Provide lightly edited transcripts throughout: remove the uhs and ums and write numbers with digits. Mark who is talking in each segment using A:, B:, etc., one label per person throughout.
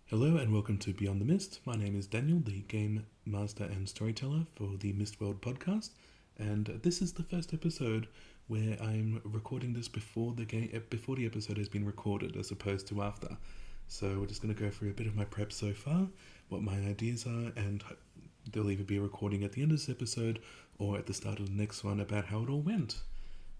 A: Hello and welcome to Beyond the Mist. My name is Daniel, the game master and storyteller for the Mistworld podcast, and this is the first episode where I'm recording this before the episode has been recorded, as opposed to after. So we're just going to go through a bit of my prep so far, what my ideas are, and there'll either be a recording at the end of this episode or at the start of the next one about how it all went.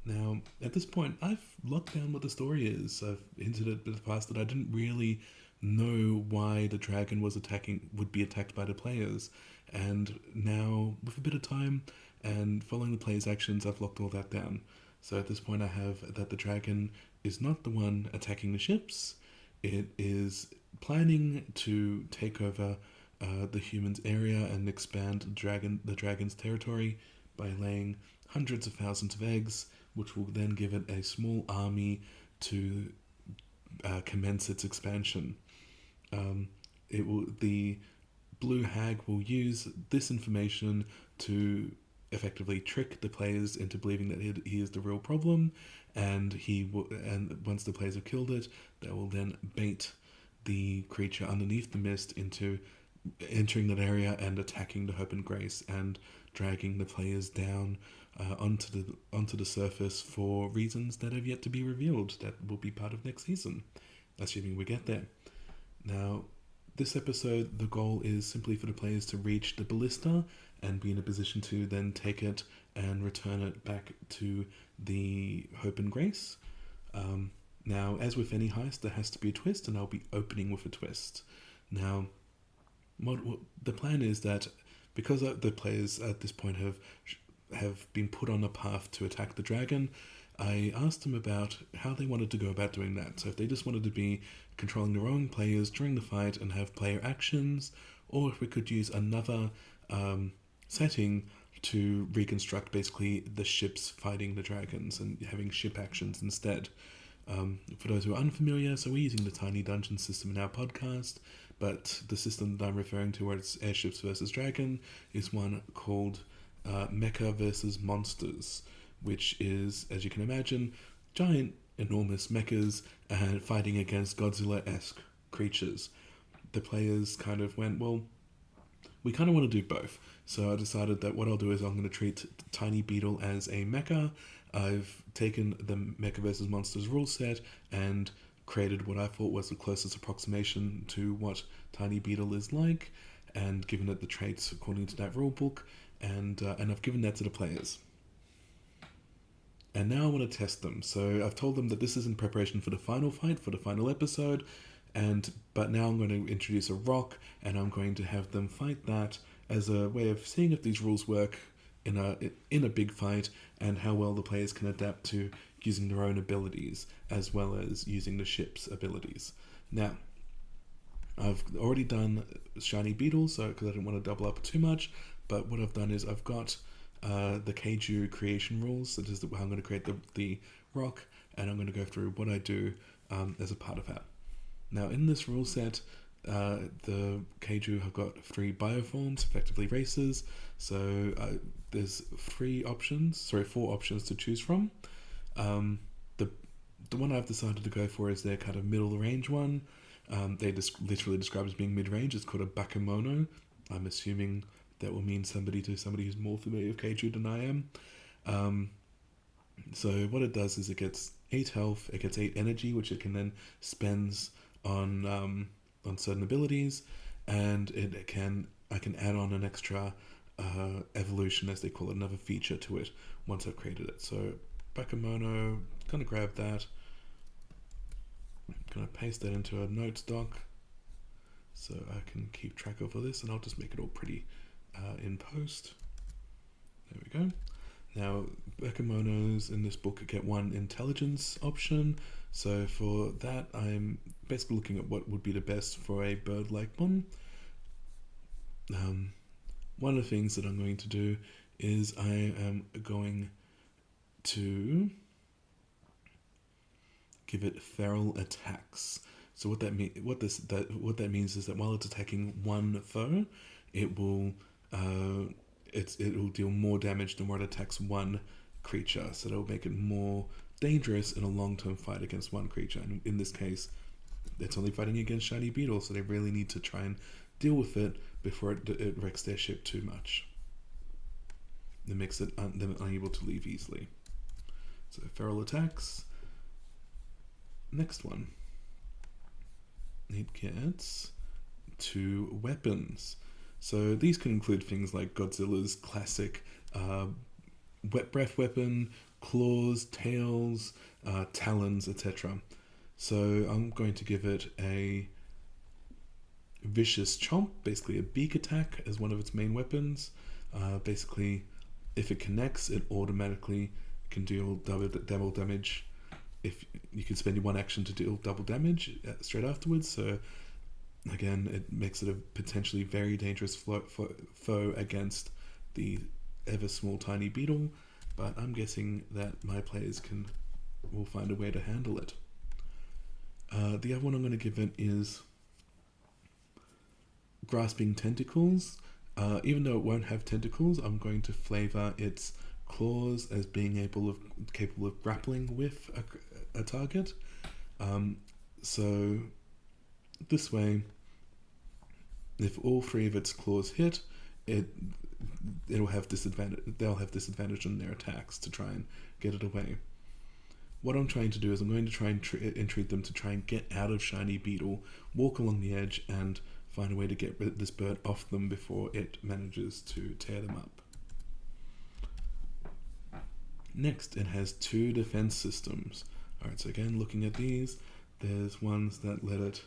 A: Now, at this point, I've locked down what the story is. I've hinted at in the past that I didn't really know why the dragon would be attacked by the players, and now with a bit of time and following the players' actions, I've locked all that down. So at this point, I have that the dragon is not the one attacking the ships. It is planning to take over the humans' area and expand the dragon's territory by laying hundreds of thousands of eggs, which will then give it a small army to commence its expansion. The Blue Hag will use this information to effectively trick the players into believing that he is the real problem, and once the players have killed it, they will then bait the creature underneath the mist into entering that area and attacking the Hope and Grace and dragging the players down onto the surface for reasons that have yet to be revealed. That will be part of next season, assuming we get there. Now, this episode, the goal is simply for the players to reach the ballista and be in a position to then take it and return it back to the Hope and Grace. Now, as with any heist, there has to be a twist, and I'll be opening with a twist. Now, what the plan is that because the players at this point have been put on a path to attack the dragon, I asked them about how they wanted to go about doing that. So if they just wanted to be controlling their own players during the fight and have player actions, or if we could use another setting to reconstruct basically the ships fighting the dragons and having ship actions instead. For those who are unfamiliar, so we're using the Tiny Dungeon system in our podcast, but the system that I'm referring to where it's airships versus dragon is one called Mecha versus Monsters, which is, as you can imagine, giant, enormous mechas and fighting against Godzilla-esque creatures. The players kind of went, well, we kind of want to do both. So I decided that what I'll do is I'm going to treat Tiny Beetle as a mecha. I've taken the Mecha vs. Monsters rule set and created what I thought was the closest approximation to what Tiny Beetle is like, and given it the traits according to that rule book, and I've given that to the players. And now I want to test them. So I've told them that this is in preparation for the final fight, for the final episode, but now I'm going to introduce a rock, and I'm going to have them fight that as a way of seeing if these rules work in a big fight, and how well the players can adapt to using their own abilities as well as using the ship's abilities. Now, I've already done Shiny Beetle, so because I didn't want to double up too much, but what I've done is I've got the Keiju creation rules. That is how I'm going to create the rock, and I'm going to go through what I do as a part of that. Now, in this rule set, the Keiju have got 3 bioforms, effectively races. So there's 4 options to choose from. The one I've decided to go for is their kind of middle range one. They literally describe as being mid range. It's called a Bakemono. I'm assuming that will mean somebody who's more familiar with Keiju than I am. So what it does is it gets 8 health, it gets 8 energy, which it can then spends on certain abilities, and I can add on an extra evolution, as they call it, another feature to it once I've created it. So Bakemono, gonna grab that, gonna paste that into a notes doc so I can keep track of all this, and I'll just make it all pretty in post. There we go. Now, Bakemonos in this book get 1 intelligence option, so for that I'm basically looking at what would be the best for a bird-like one. One of the things that I'm going to do is I am going to give it feral attacks. So what that means is that while it's attacking one foe, it will deal more damage than when it attacks one creature. So that will make it more dangerous in a long-term fight against one creature. And in this case, it's only fighting against shiny beetle, so they really need to try and deal with it before it wrecks their ship too much. It makes them unable to leave easily. So feral attacks. Next one. It gets 2 weapons. So these can include things like Godzilla's classic wet breath weapon, claws, tails, talons, etc. So I'm going to give it a vicious chomp, basically a beak attack as one of its main weapons. Basically, if it connects, it automatically can deal double damage. If you can spend your 1 action to deal double damage straight afterwards, so again, it makes it a potentially very dangerous foe against the ever small tiny beetle, but I'm guessing that my players will find a way to handle it. The other one I'm going to give it is Grasping Tentacles. Even though it won't have tentacles, I'm going to flavor its claws as being capable of grappling with a target. So this way, if all 3 of its claws hit, it'll have disadvantage. They'll have disadvantage on their attacks to try and get it away. What I'm trying to do is I'm going to try and entreat them to try and get out of Shiny Beetle, walk along the edge, and find a way to get this bird off them before it manages to tear them up. Next, it has 2 defense systems. Alright, so again, looking at these, there's ones that let it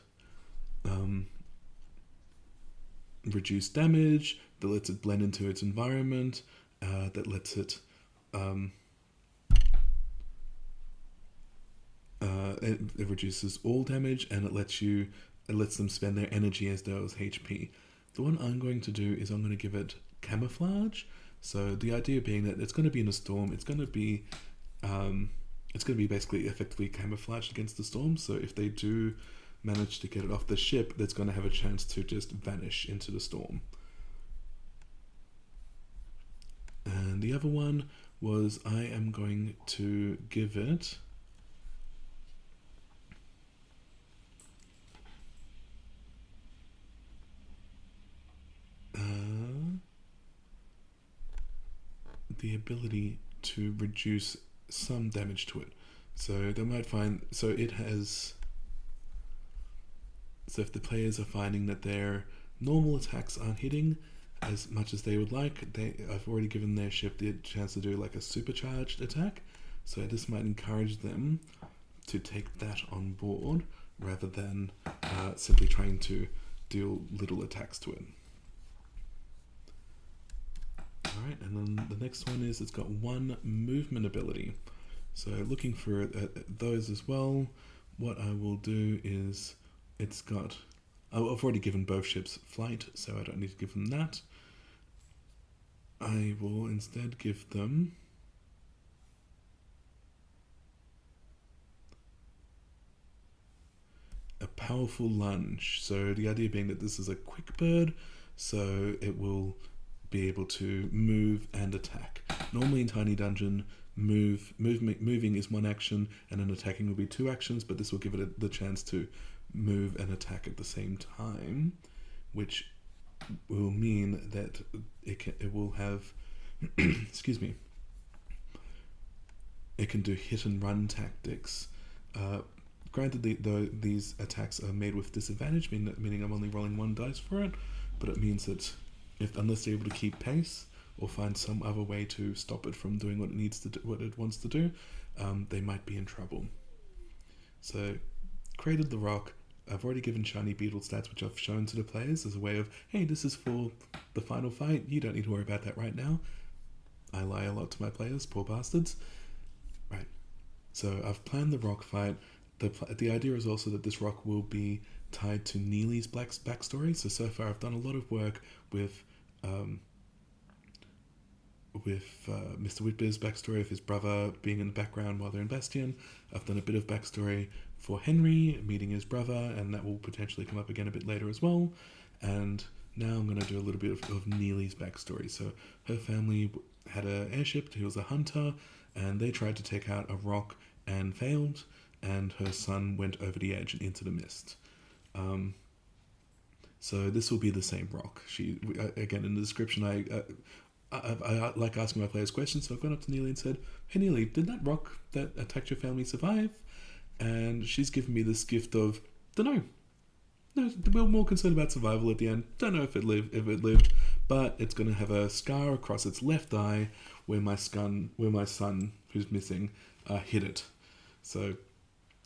A: reduce damage, that lets it blend into its environment, that lets it it reduces all damage, and it lets them spend their energy as though it was HP. The one I'm going to do is I'm going to give it camouflage. So the idea being that it's going to be in a storm, it's going to be basically effectively camouflaged against the storm. So if they do manage to get it off the ship, that's going to have a chance to just vanish into the storm. And the other one was I am going to give it the ability to reduce some damage to it. So they might find, so if the players are finding that their normal attacks aren't hitting as much as they would like, I've already given their ship the chance to do like a supercharged attack. So this might encourage them to take that on board rather than simply trying to deal little attacks to it. Alright, and then the next one is it's got 1 movement ability. So looking for those as well, what I will do is I've already given both ships flight, so I don't need to give them that. I will instead give them a powerful lunge. So the idea being that this is a quick bird, so it will be able to move and attack. Normally in Tiny Dungeon, moving is 1 action, and then attacking will be 2 actions, but this will give it the chance to move and attack at the same time, which will mean that it will have excuse me, it can do hit and run tactics. Granted, these attacks are made with disadvantage, meaning I'm only rolling 1 dice for it, but it means that unless they're able to keep pace or find some other way to stop it from doing what it wants to do, they might be in trouble. So, created the rock. I've already given Shiny Beetle stats, which I've shown to the players as a way of, hey, this is for the final fight. You don't need to worry about that right now. I lie a lot to my players, poor bastards. Right. So I've planned the rock fight. The idea is also that this rock will be tied to Neely's backstory. So far I've done a lot of work with Mr. Whitbeer's backstory of his brother being in the background while they're in Bastion. I've done a bit of backstory for Henry meeting his brother, and that will potentially come up again a bit later as well. And now I'm going to do a little bit of Neely's backstory. So her family had an airship, he was a hunter, and they tried to take out a rock and failed. and her son went over the edge and into the mist. So this will be the same rock. Again, in the description, I like asking my players questions, so I've gone up to Neely and said, "Hey Neely, did that rock that attacked your family survive?" And she's given me this gift of, "Dunno. No, we're more concerned about survival at the end. Don't know if it lived, but it's going to have a scar across its left eye where my son, who's missing, hit it. So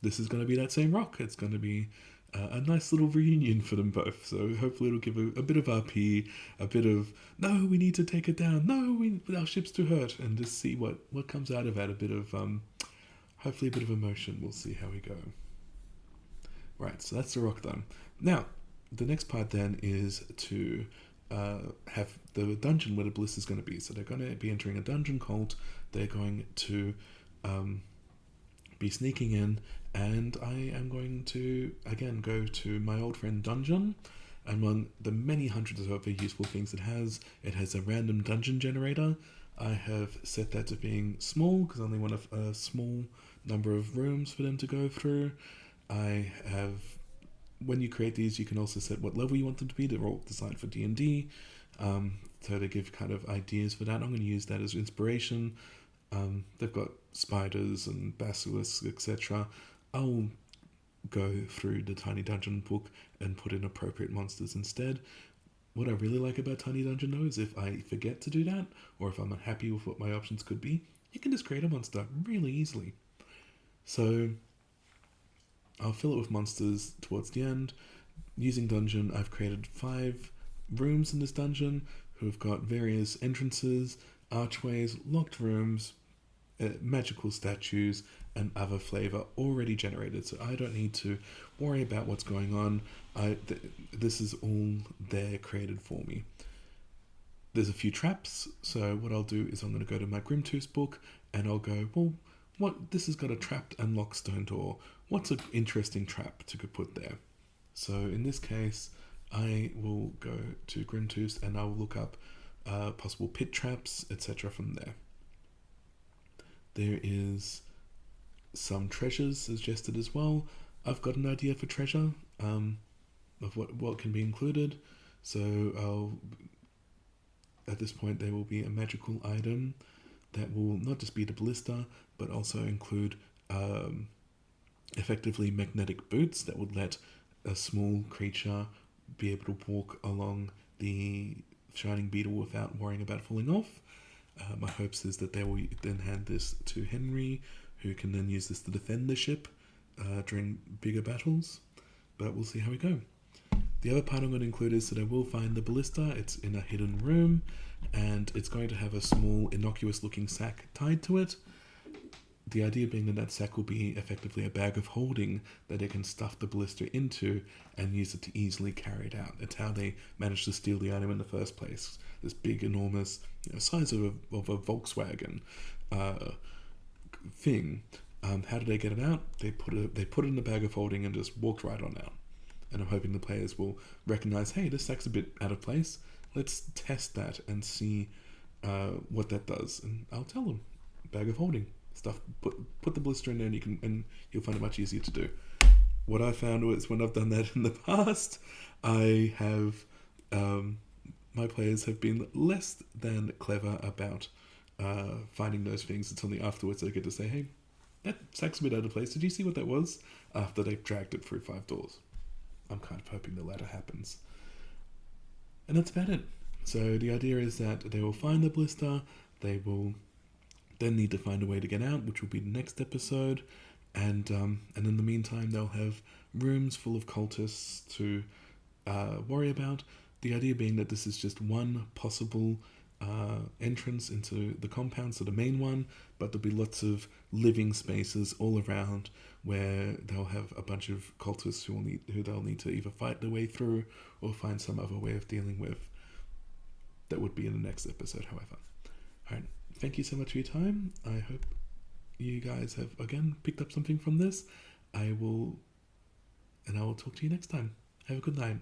A: this is going to be that same rock. It's going to be a nice little reunion for them both. So hopefully it'll give a bit of RP, a bit of, no, we need to take it down. No, our ship's too hurt. And just see what comes out of that. A bit of, hopefully a bit of emotion. We'll see how we go. Right, so that's the rock done. Now, the next part then is to have the dungeon where the bliss is going to be. So they're going to be entering a dungeon cult. They're going to be sneaking in, and I am going to, again, go to my old friend Dungeon. Among the many hundreds of other useful things it has a random dungeon generator. I have set that to being small, because I only want a small number of rooms for them to go through. I have, when you create these, you can also set what level you want them to be. They're all designed for D&D, so they give kind of ideas for that. I'm going to use that as inspiration. They've got spiders and basilisks, etc. I'll go through the Tiny Dungeon book and put in appropriate monsters instead. What I really like about Tiny Dungeon, though, is if I forget to do that, or if I'm unhappy with what my options could be, you can just create a monster really easily. So I'll fill it with monsters towards the end. Using Dungeon, I've created 5 rooms in this dungeon who have got various entrances, archways, locked rooms, magical statues, and other flavor already generated. So I don't need to worry about what's going on. This is all there created for me. There's a few traps, so what I'll do is I'm going to go to my Grimtooth's book and I'll go, well, this has got a trapped and locked stone door. What's an interesting trap to put there? So in this case, I will go to Grimtooth and I'll look up possible pit traps, etc. from there. There is some treasures suggested as well. I've got an idea for treasure of what can be included. So at this point there will be a magical item that will not just be the ballista, but also include effectively magnetic boots that would let a small creature be able to walk along the shining beetle without worrying about falling off. My hopes is that they will then hand this to Henry, who can then use this to defend the ship during bigger battles, but we'll see how we go. The other part I'm going to include is that I will find the ballista. It's in a hidden room, and it's going to have a small innocuous looking sack tied to it. The idea being that sack will be effectively a bag of holding that they can stuff the ballista into and use it to easily carry it out. It's how they managed to steal the item in the first place. This big, enormous, size of a Volkswagen thing. How did they get it out? They put it in the bag of holding and just walked right on out. And I'm hoping the players will recognize, hey, this sack's a bit out of place. Let's test that and see what that does. And I'll tell them, bag of holding stuff. Put the blister in there, and you'll find it much easier to do. What I found was when I've done that in the past, I have my players have been less than clever about finding those things. It's only afterwards they get to say, hey, that sack's a bit out of place. Did you see what that was? After they've dragged it through 5 doors. I'm kind of hoping the latter happens. And that's about it. So the idea is that they will find the blister, they will then need to find a way to get out, which will be the next episode, and in the meantime they'll have rooms full of cultists to worry about. The idea being that this is just one possible entrance into the compound, so the main one, but there'll be lots of living spaces all around where they'll have a bunch of cultists who they'll need to either fight their way through or find some other way of dealing with. That would be in the next episode, however. Alright, thank you so much for your time. I hope you guys have, again, picked up something from this. I will talk to you next time. Have a good night.